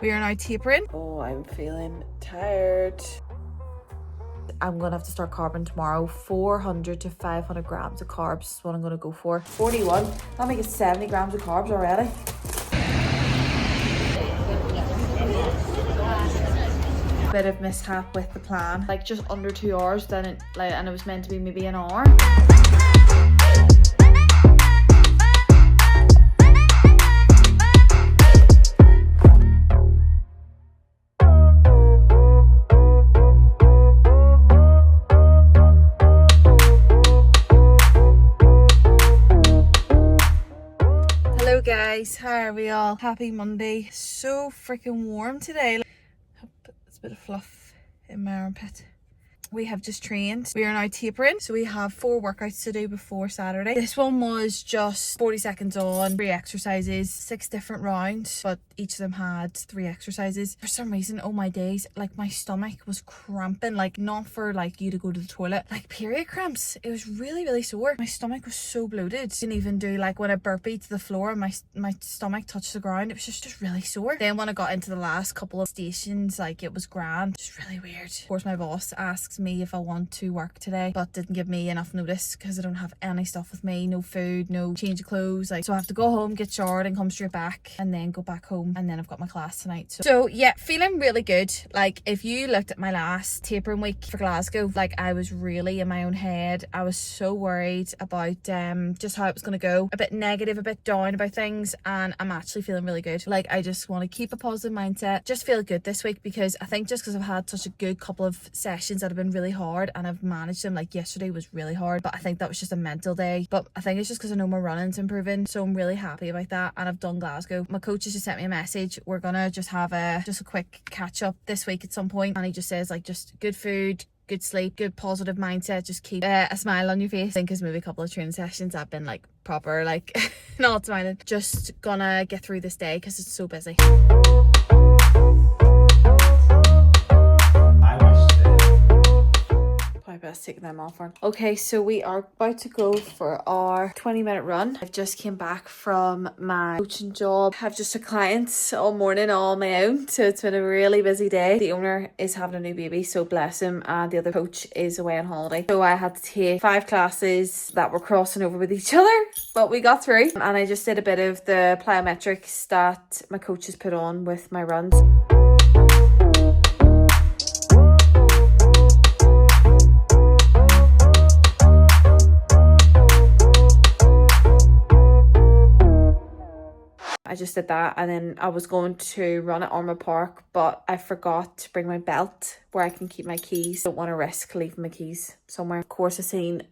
We are now tapering. Oh, I'm feeling tired. I'm gonna have to start carbing tomorrow. 400 to 500 grams of carbs is what I'm gonna go for. 41, that'll make it 70 grams of carbs already. Bit of mishap with the plan, like just under 2 hours, then it and it was meant to be maybe an hour. Hello guys, how are we all? Happy Monday. So freaking warm today. It's a bit of fluff in my armpit. We have just trained. We are now tapering. So we have 4 workouts to do before Saturday. This one was just 40 seconds on, 3 exercises, 6 different rounds, but each of them had 3 exercises. For some reason, oh my days, like my stomach was cramping, like not for like you to go to the toilet, like period cramps. It was really sore. My stomach was so bloated. Didn't even do like when I burped to the floor and my stomach touched the ground. It was just really sore. Then when I got into the last couple of stations, like it was grand. Just really weird. Of course, my boss asks me if I want to work today, but didn't give me enough notice because I don't have any stuff with me, no food, no change of clothes, like, so I have to go home, get showered and come straight back and then go back home, and then I've got my class tonight. So yeah, feeling really good. Like if you looked at my last tapering week for Glasgow, like I was really in my own head. I was so worried about just how it was going to go, a bit negative, a bit down about things, and I'm actually feeling really good. Like I just want to keep a positive mindset, just feel good this week, because I think just because I've had such a good couple of sessions that have been really hard and I've managed them. Like yesterday was really hard, but I think that was just a mental day, but I think it's just because I know my running's improving, so I'm really happy about that. And I've done Glasgow. My coach has just sent me a message. We're gonna just have a quick catch up this week at some point, and he just says like just good food, good sleep, good positive mindset, just keep a smile on your face. I think because maybe a couple of training sessions I've been like proper like not smiling. Just gonna get through this day because it's so busy. Best taking them off on. Okay, so we are about to go for our 20-minute run. I've just came back from my coaching job. I've just took clients all morning all on my own, so it's been a really busy day. The owner is having a new baby, so bless him, and the other coach is away on holiday, so I had to take 5 classes that were crossing over with each other, but we got through. And I just did a bit of the plyometrics that my coach has put on with my runs. I just did that, and then I was going to run at Orma Park, but I forgot to bring my belt where I can keep my keys. Don't want to risk leaving my keys somewhere. Of course,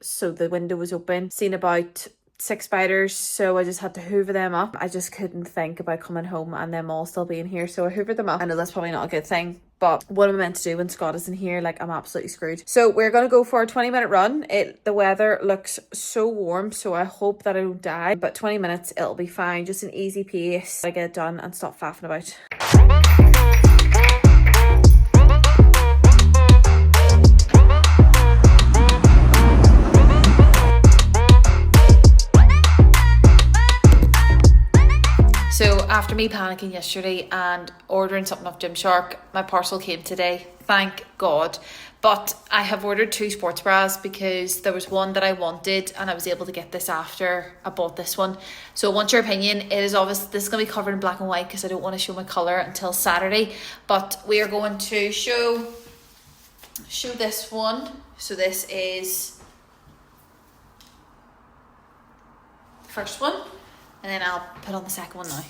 so the window was open, seen about 6 spiders, so I just had to hoover them up. I just couldn't think about coming home and them all still being here, so I hoovered them up. I know that's probably not a good thing, but what am I meant to do when Scott isn't here? Like, I'm absolutely screwed. So we're gonna go for a 20-minute run. The weather looks so warm, so I hope that I don't die, but 20 minutes it'll be fine. Just an easy pace. I get it done and stop faffing about. So after me panicking yesterday and ordering something off Gymshark, my parcel came today, thank God. But I have ordered 2 sports bras because there was one that I wanted and I was able to get this after I bought this one. So I want your opinion. It is obvious this is going to be covered in black and white because I don't want to show my colour until Saturday. But we are going to show this one. So this is the first one. And then I'll put on the second one now.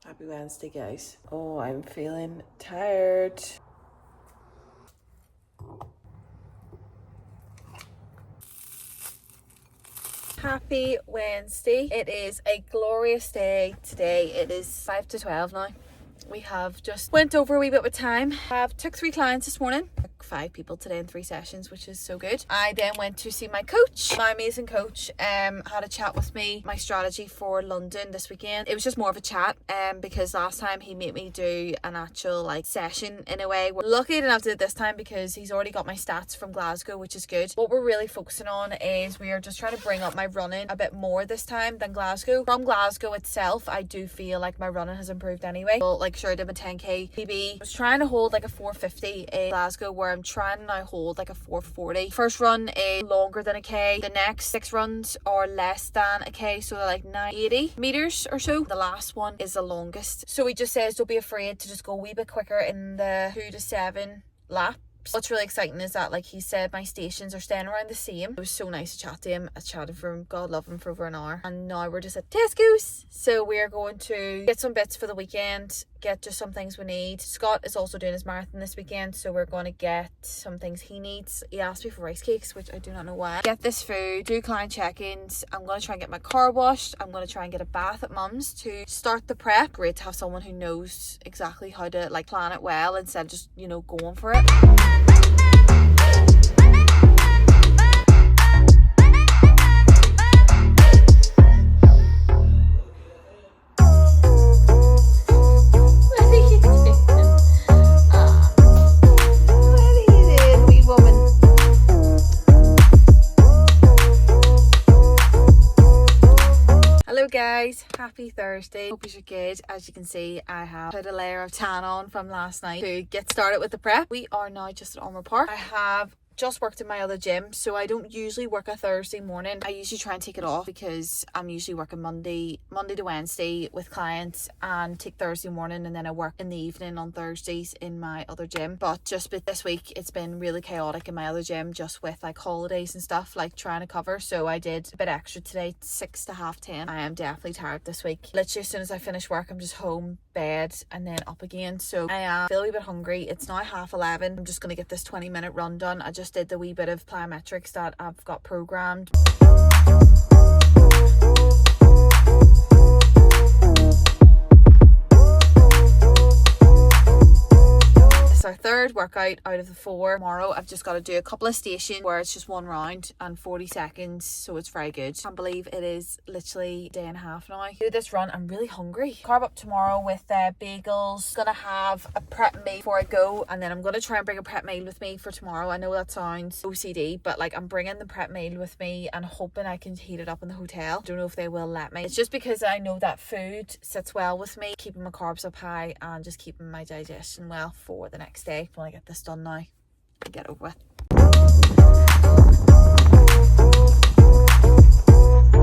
Happy Wednesday, guys. Oh, I'm feeling tired. Happy Wednesday. It is a glorious day today. It is 5 to 12 now. We have just went over a wee bit with time. I've took 3 clients this morning. 5 people today in 3 sessions, which is so good. I then went to see my coach, my amazing coach. Had a chat with me, my strategy for London this weekend. It was just more of a chat because last time he made me do an actual like session in a way. Luckily I didn't have to do it this time because he's already got my stats from Glasgow, which is good. What we're really focusing on is we are just trying to bring up my running a bit more this time than Glasgow. From Glasgow itself, I do feel like my running has improved anyway. Well, like sure I did my 10k PB. I was trying to hold like a 450 in Glasgow, where I'm trying to now hold like a 440. First run is longer than a k. The next 6 runs are less than a k, so they're like 980 meters or so. The last one is the longest. So he just says don't be afraid to just go a wee bit quicker in the 2 to 7 laps. What's really exciting is that, like he said, my stations are staying around the same. It was so nice to chat to him. I chatted for him, God love him, for over an hour. And now we're just at Tesco's. So we're going to get some bits for the weekend, get just some things we need. Scott is also doing his marathon this weekend, so we're going to get some things he needs. He asked me for rice cakes, which I do not know why. Get this food, do client check-ins. I'm going to try and get my car washed. I'm going to try and get a bath at mum's to start the prep. Great to have someone who knows exactly how to like plan it well instead of just, you know, going for it. Hello guys, happy Thursday. Hope you're good. As you can see, I have put a layer of tan on from last night to get started with the prep. We are now just at Ormer Park. I have just worked in my other gym, so I don't usually work a Thursday morning. I usually try and take it off because I'm usually working Monday to Wednesday with clients and take Thursday morning, and then I work in the evening on Thursdays in my other gym. But just this week it's been really chaotic in my other gym, just with like holidays and stuff, like trying to cover. So I did a bit extra today, 6 to 10:30. I am definitely tired this week. Literally as soon as I finish work, I'm just home, bed, and then up again. So I feel a wee bit hungry. It's now 11:30. I'm just gonna get this 20-minute run done. I just did the wee bit of plyometrics that I've got programmed. It's our third workout out of the 4. Tomorrow I've just got to do a couple of stations where it's just 1 round and 40 seconds, so it's very good. Can't believe it is literally a day and a half now. Do this run, I'm really hungry. Carb up tomorrow with bagels. Gonna have a prep meal before I go, and then I'm gonna try and bring a prep meal with me for tomorrow. I know that sounds OCD, but like I'm bringing the prep meal with me and hoping I can heat it up in the hotel. Don't know if they will let me. It's just because I know that food sits well with me, keeping my carbs up high and just keeping my digestion well for the next day. I want to get this done now and get over with.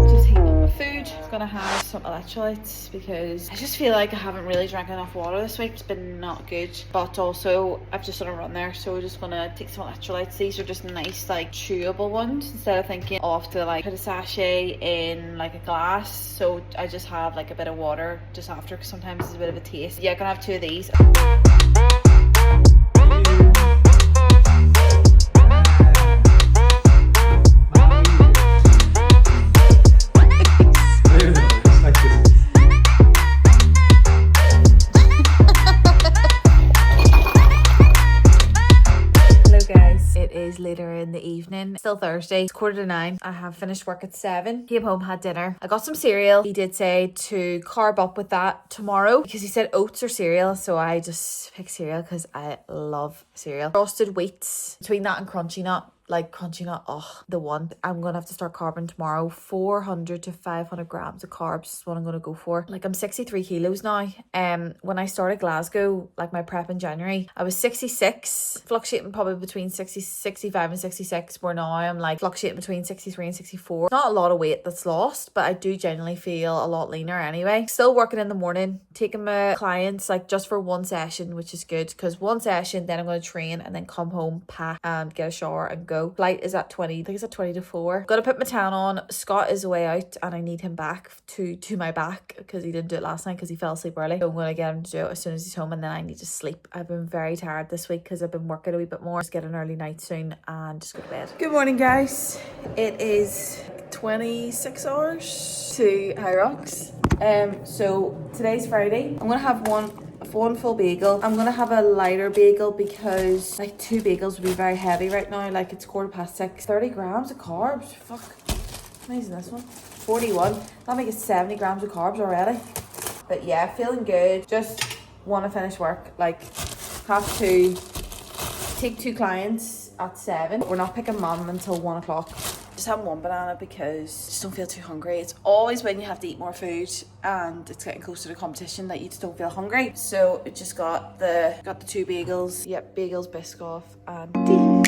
Just heating up my food. I'm gonna have some electrolytes because I just feel like I haven't really drank enough water this week. It's been not good, but also I've just done a run there, so we're just gonna take some electrolytes. These are just nice like chewable ones instead of thinking off to like put a sachet in like a glass. So I just have like a bit of water just after, because sometimes it's a bit of a taste. Yeah, I'm gonna have 2 of these. Later in the evening, still Thursday, it's 9:15. I have finished work at 7, came home, had dinner. I got some cereal. He did say to carb up with that tomorrow because he said oats or cereal, so I just picked cereal because I love cereal. Frosted wheats, between that and crunchy nut. Like crunchy nut, oh, the one. I'm gonna have to start carbing tomorrow. 400 to 500 grams of carbs is what I'm gonna go for. Like I'm 63 kilos now. When I started Glasgow, like my prep in January, I was 66, fluctuating probably between 65 and 66, where now I'm like fluctuating between 63 and 64. Not a lot of weight that's lost, but I do genuinely feel a lot leaner anyway. Still working in the morning, taking my clients like just for 1 session, which is good, because 1 session, then I'm gonna train and then come home, pack and get a shower and go. Flight is at 20, I think it's at 20 to 4. Gotta put my tan on. Scott is away out and I need him back to my back because he didn't do it last night because he fell asleep early. So I'm gonna get him to do it as soon as he's home, and then I need to sleep. I've been very tired this week because I've been working a wee bit more. Just get an early night soon and just go to bed. Good morning guys. It is 26 hours to HYROX. So today's Friday. I'm gonna have one one full bagel. I'm gonna have a lighter bagel because like 2 bagels would be very heavy right now. Like it's 6:15. 30 grams of carbs. Fuck. Amazing this one. 41. That'll make it 70 grams of carbs already. But yeah, feeling good. Just want to finish work. Like have to take 2 clients at 7. We're not picking mum until 1 o'clock. Just having one banana because I just don't feel too hungry. It's always when you have to eat more food and it's getting closer to competition that you just don't feel hungry. So it just got the 2 bagels. Yep, bagels, Biscoff and tea.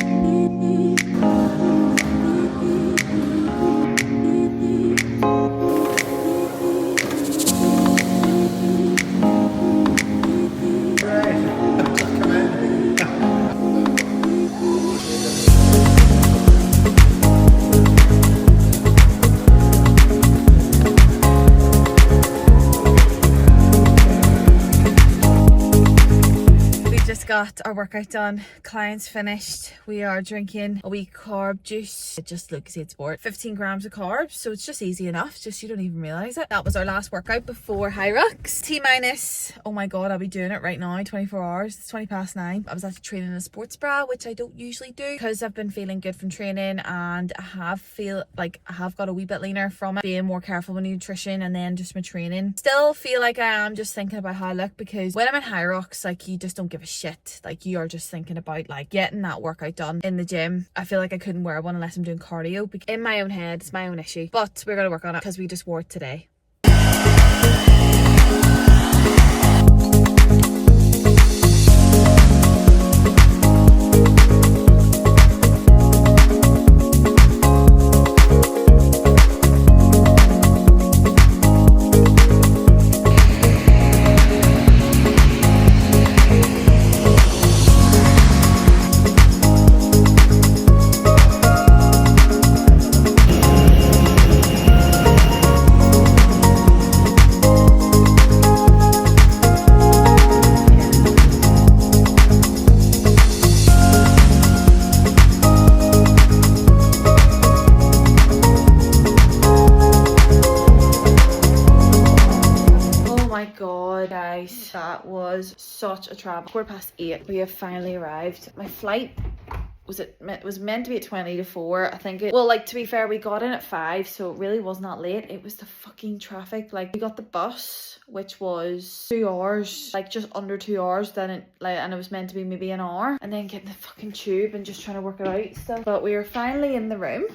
Got our workout done, clients finished. We are drinking a wee carb juice. It just Lucozade Sport, 15 grams of carbs, so it's just easy enough, just you don't even realize it. That was our last workout before HYROX. T minus, oh my god, I'll be doing it right now, 24 hours. It's 9:20. I was actually training in a sports bra, which I don't usually do because I've been feeling good from training, and I have got a wee bit leaner from it, being more careful with nutrition and then just my training. Still feel like I am just thinking about how I look, because when I'm in HYROX, like, you just don't give a shit. Like, you are just thinking about like getting that workout done in the gym. I feel like I couldn't wear one unless I'm doing cardio. In my own head, it's my own issue, but we're gonna work on it because we just wore it today. Guys, that was such a travel. 8:15. We have finally arrived. My flight was meant to be at 20 to 4. I think well, like, to be fair, we got in at 5, so it really wasn't that late. It was the fucking traffic. Like, we got the bus, which was 2 hours, like just under 2 hours, then and it was meant to be maybe an hour, and then getting the fucking tube and just trying to work it out still. But we are finally in the room.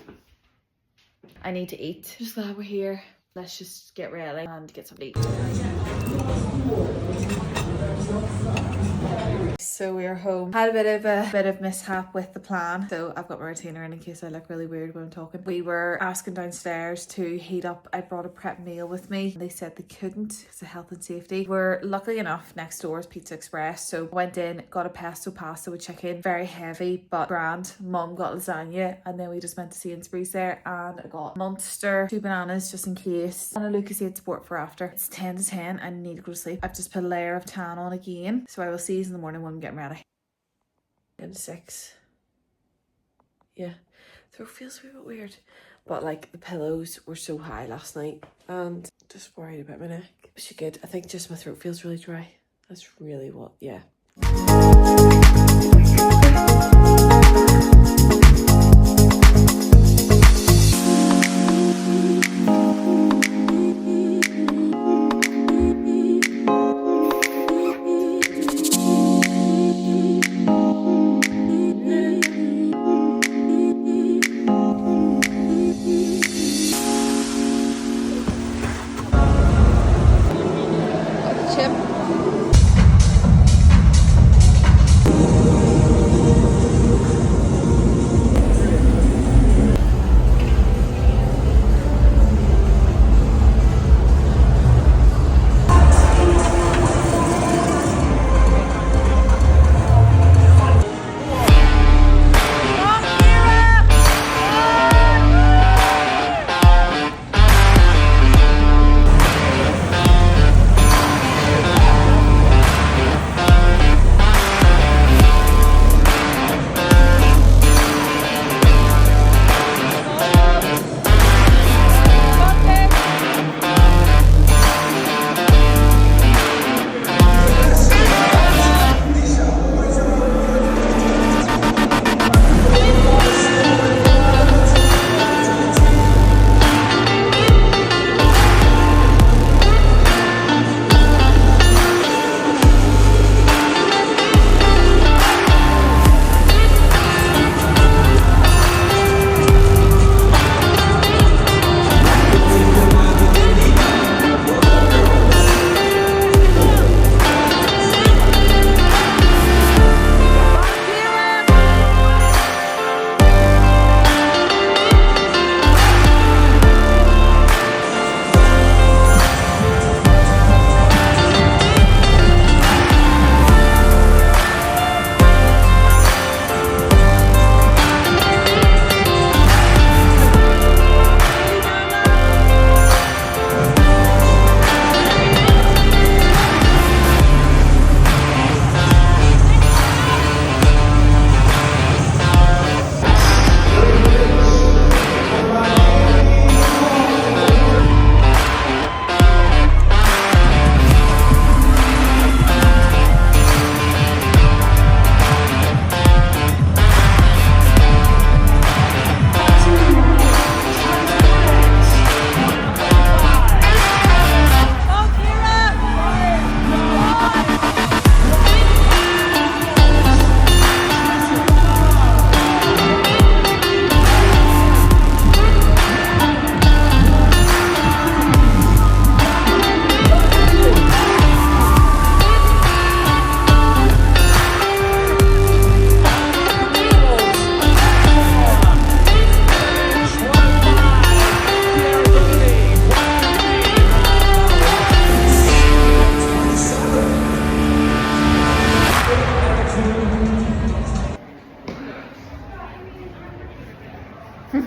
I need to eat. Just glad we're here. Let's just get ready and get something to eat. So we are home. Had a bit of mishap with the plan. So I've got my retainer in case I look really weird when I'm talking. We were asking downstairs to heat up. I brought a prep meal with me. They said they couldn't because of health and safety. We're luckily enough next door is Pizza Express. So went in, got a pesto pasta with chicken. Very heavy, but grand. Mum got lasagna, and then we just went to Sainsbury's there, and I got Munster, 2 bananas just in case, and a Lucozade Sport for after. It's 10 to 10. I need to go to sleep. I've just put a layer of tan on again. So I will see you in the morning when I'm getting ready. And 6. Yeah, throat feels a wee bit weird, but like the pillows were so high last night and just worried about my neck. But she good. I think just my throat feels really dry. That's really what, yeah.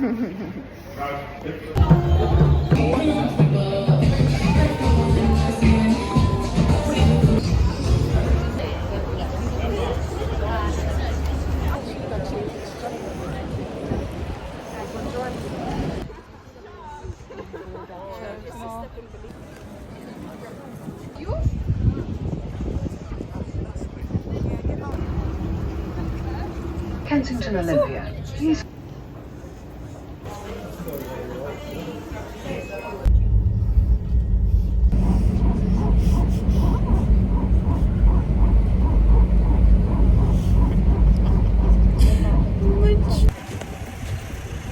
Kensington Olympia. Please.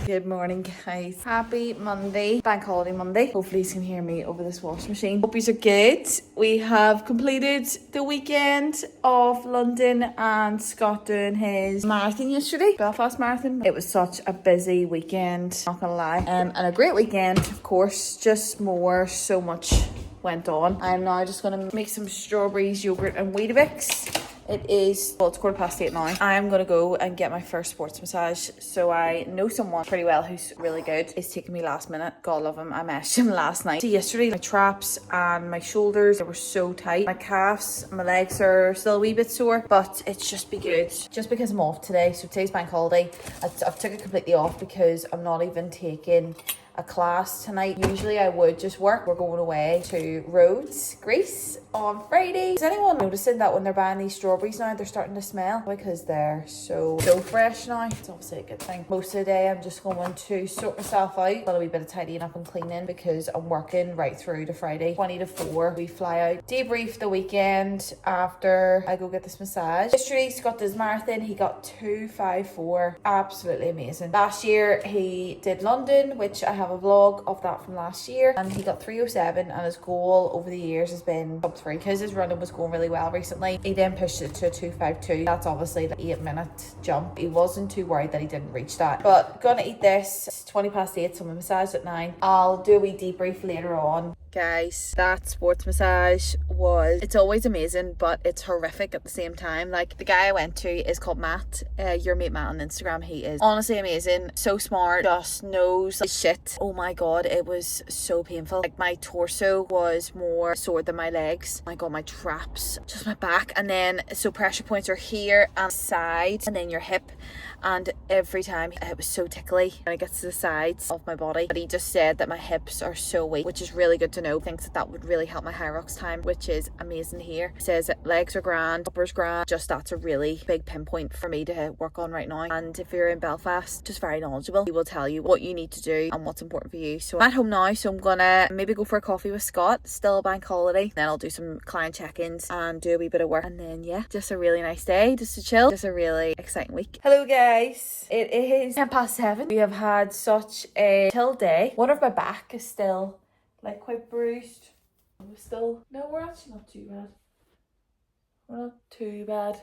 Good morning, guys. Happy Monday, bank holiday Monday. Hopefully you can hear me over this washing machine. Hope you are good. We have completed the weekend of London and Scott doing his marathon yesterday, Belfast Marathon. It was such a busy weekend, not gonna lie. And a great weekend, of course, just so much went on. I'm now just gonna make some strawberries, yogurt and Weetabix. It is, well, it's 8:15 now. I am going to go and get my first sports massage. So I know someone pretty well who's really good. He's taking me last minute. God love him. I messaged him last night. So yesterday, my traps and my shoulders, they were so tight. My calves, my legs are still a wee bit sore, but it's just be good. Just because I'm off today. So today's bank holiday. I've took it completely off because I'm not even taking a class tonight. Usually I would just work. We're going away to Rhodes, Greece on Friday. Is anyone noticing that when they're buying these strawberries now, they're starting to smell? Because they're so fresh now. It's obviously a good thing. Most of the day I'm just going to sort myself out. Got a wee bit of tidying up and cleaning because I'm working right through to Friday, 20 to 4. We fly out, debrief the weekend after I go get this massage. Yesterday Scott did his marathon. He got 2:54. Absolutely amazing. Last year he did London, which I have a vlog of that from last year, and he got 3:07, and his goal over the years has been top 3 because his running was going really well recently. He then pushed it to 2:52. That's obviously the 8-minute jump. He wasn't too worried that he didn't reach that. But gonna eat this. It's 8:20, so my massage at 9. I'll do a wee debrief later on. Guys, that sports massage it's always amazing, but it's horrific at the same time. Like, the guy I went to is called Matt, your mate Matt on Instagram. He is honestly amazing, so smart, just knows like shit. Oh my god, it was so painful. Like, my torso was more sore than my legs. Oh my god, my traps, just my back, and then so pressure points are here and side, and then your hip. And every time it was so tickly when it gets to the sides of my body. But he just said that my hips are so weak, which is really good to know. Thinks that would really help my HYROX time, which is amazing here. He says that legs are grand, uppers grand. Just that's a really big pinpoint for me to work on right now. And if you're in Belfast, just very knowledgeable. He will tell you what you need to do and what's important for you. So I'm at home now, so I'm gonna maybe go for a coffee with Scott. Still a bank holiday. Then I'll do some client check-ins and do a wee bit of work. And then yeah, just a really nice day, just to chill. Just a really exciting week. Hello guys. It is 7:10. We have had such a chill day. One of my back is still like quite bruised. We're actually not too bad. We're not too bad.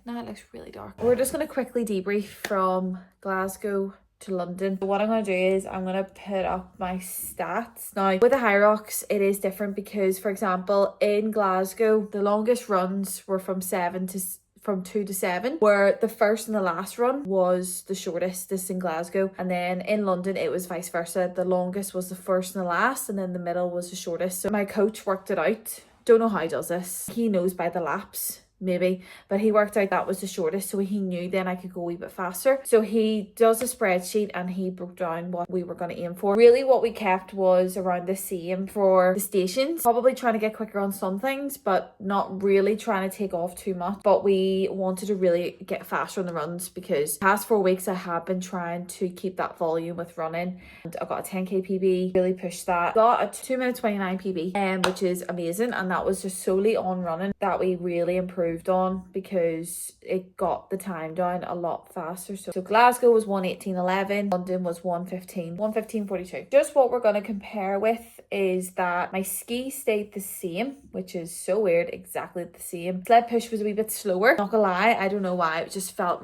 Now it looks really dark. We're just going to quickly debrief from Glasgow to London. What I'm going to do is I'm going to put up my stats. Now, with the HYROX, it is different because, for example, in Glasgow, the longest runs were from 2 to 7, where the first and the last run was the shortest. This in Glasgow, and then in London it was vice versa. The longest was the first and the last, and then the middle was the shortest. So my coach worked it out. Don't know how he does this. He knows by the laps, maybe, but he worked out that was the shortest, so he knew then I could go a wee bit faster. So he does a spreadsheet and he broke down what we were going to aim for. Really what we kept was around the same for the stations, probably trying to get quicker on some things, but not really trying to take off too much. But we wanted to really get faster on the runs because the past 4 weeks I have been trying to keep that volume with running, and I got a 10k PB, really pushed that, got a 2:29 PB, which is amazing, and that was just solely on running that we really improved on because it got the time down a lot faster. So Glasgow was 1:18.11, London was 1:15.42. Just what we're going to compare with is that my ski stayed the same, which is so weird, exactly the same. Sled push was a wee bit slower, not gonna lie. I don't know why, it just felt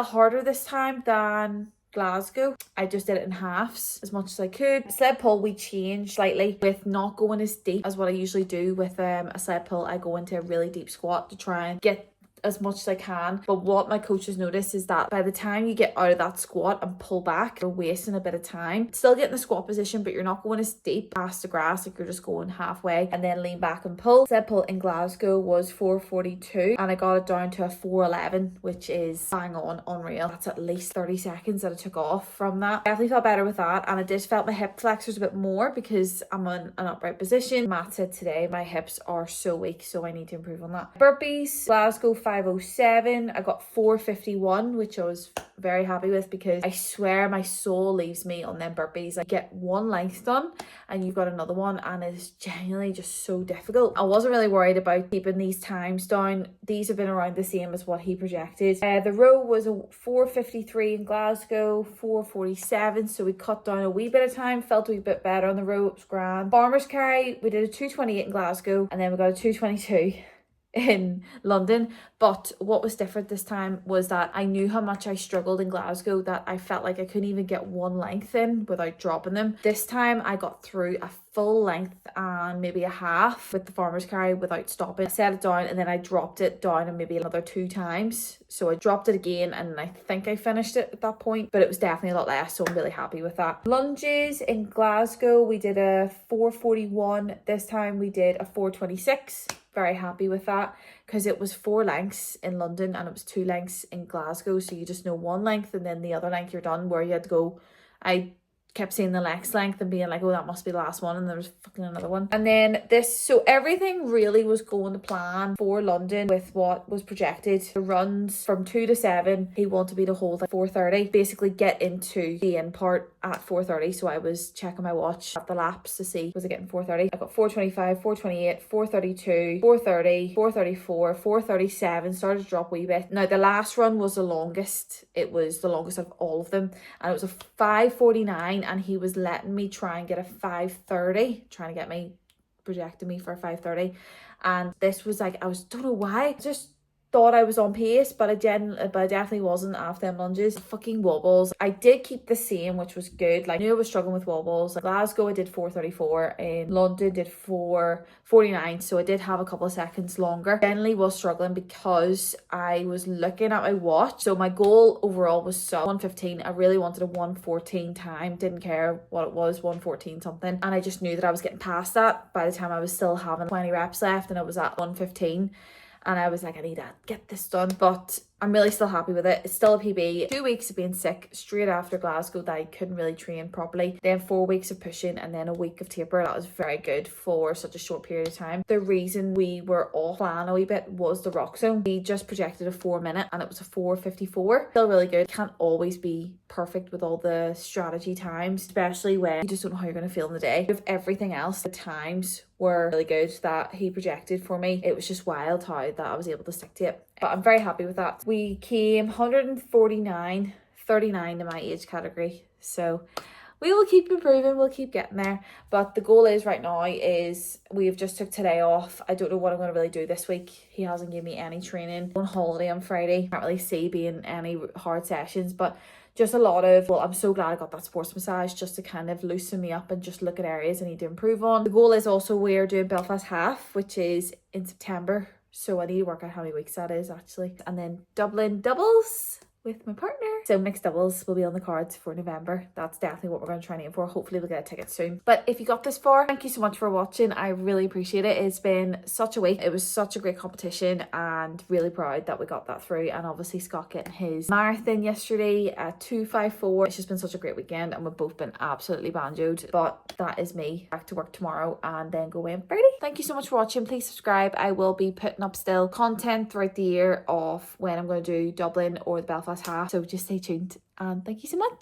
harder this time than Glasgow. I just did it in halves as much as I could. Sled pull we changed slightly with not going as deep as what I usually do with a sled pull. I go into a really deep squat to try and get as much as I can. But what my coach has noticed is that by the time you get out of that squat and pull back, you're wasting a bit of time. Still getting the squat position, but you're not going as deep past the grass, like you're just going halfway and then lean back and pull. Said pull in Glasgow was 4:42 and I got it down to a 4:11, which is bang on, unreal. That's at least 30 seconds that I took off from that. Definitely felt better with that, and I just felt my hip flexors a bit more because I'm in an upright position. Matt said today my hips are so weak, so I need to improve on that. Burpees, Glasgow 5:07. I got 4:51, which I was very happy with because I swear my soul leaves me on them burpees. I get one length done and you've got another one, and it's genuinely just so difficult. I wasn't really worried about keeping these times down. These have been around the same as what he projected. The row was a 4:53 in Glasgow, 4:47, so we cut down a wee bit of time, felt a wee bit better on the row, it was grand. Farmer's carry, we did a 2:28 in Glasgow and then we got a 2:22 in London. But what was different this time was that I knew how much I struggled in Glasgow, that I felt like I couldn't even get one length in without dropping them. This time I got through a full length and maybe a half with the farmer's carry without stopping. I set it down and then I dropped it down and maybe another 2 times. So I dropped it again and I think I finished it at that point, but it was definitely a lot less, so I'm really happy with that. Lunges in Glasgow, we did a 4:41. This time we did a 4:26. Very happy with that because it was 4 lengths in London and it was 2 lengths in Glasgow, so you just know one length and then the other length you're done, where you had to go. I kept seeing the next length and being like, oh, that must be the last one, and there was fucking another one. And then this, so everything really was going to plan for London with what was projected. The runs from 2 to 7, he wanted me to hold at 4:30, basically get into the end part at 4:30. So I was checking my watch at the laps to see, was I getting 4:30? I got 4:25, 4:28, 4:32, 4:30, 4:34, 4:37, started to drop a wee bit. Now the last run was the longest. It was the longest of all of them, and it was a 5:49, and he was letting me try and get a 5:30, trying to get me, projecting me for a 5:30. And this was like, don't know why, just thought I was on pace, but I definitely wasn't after them lunges. Fucking wobbles, I did keep the same, which was good. Like, I knew I was struggling with wobbles. Like Glasgow I did 4:34, in London did 4:49, so I did have a couple of seconds longer. Generally was struggling because I was looking at my watch. So my goal overall was sub 1:15. I really wanted a 1:14 time, didn't care what it was, 1:14 something, and I just knew that I was getting past that by the time I was still having 20 reps left and I was at 1:15. And I was like, I need to get this done. But I'm really still happy with it. It's still a PB. 2 weeks of being sick straight after Glasgow that I couldn't really train properly. Then 4 weeks of pushing and then a week of taper. That was very good for such a short period of time. The reason we were off plan a wee bit was the rock zone. We just projected a 4 minute and it was a 4:54. Still really good. Can't always be perfect with all the strategy times, especially when you just don't know how you're going to feel in the day. With everything else, the times were really good that he projected for me. It was just wild how that I was able to stick to it. But I'm very happy with that. We came 149, 39 in my age category. So we will keep improving, we'll keep getting there. But the goal is right now is we've just took today off. I don't know what I'm going to really do this week. He hasn't given me any training. On holiday on Friday. Can't really see being any hard sessions, but just a lot of, well, I'm so glad I got that sports massage just to kind of loosen me up and just look at areas I need to improve on. The goal is also we're doing Belfast Half, which is in September. So I need to work out how many weeks that is actually. And then Dublin doubles with my partner. So mixed doubles will be on the cards for November. That's definitely what we're going to try and aim for. Hopefully we'll get a ticket soon. But if you got this far, thank you so much for watching. I really appreciate it. It's been such a week. It was such a great competition and really proud that we got that through. And obviously Scott getting his marathon yesterday at 2:54. It's just been such a great weekend and we've both been absolutely banjoed. But that is me. Back to work tomorrow and then go away on Friday. Thank you so much for watching. Please subscribe. I will be putting up still content throughout the year of when I'm going to do Dublin or the Belfast Half. So just stay tuned and thank you so much.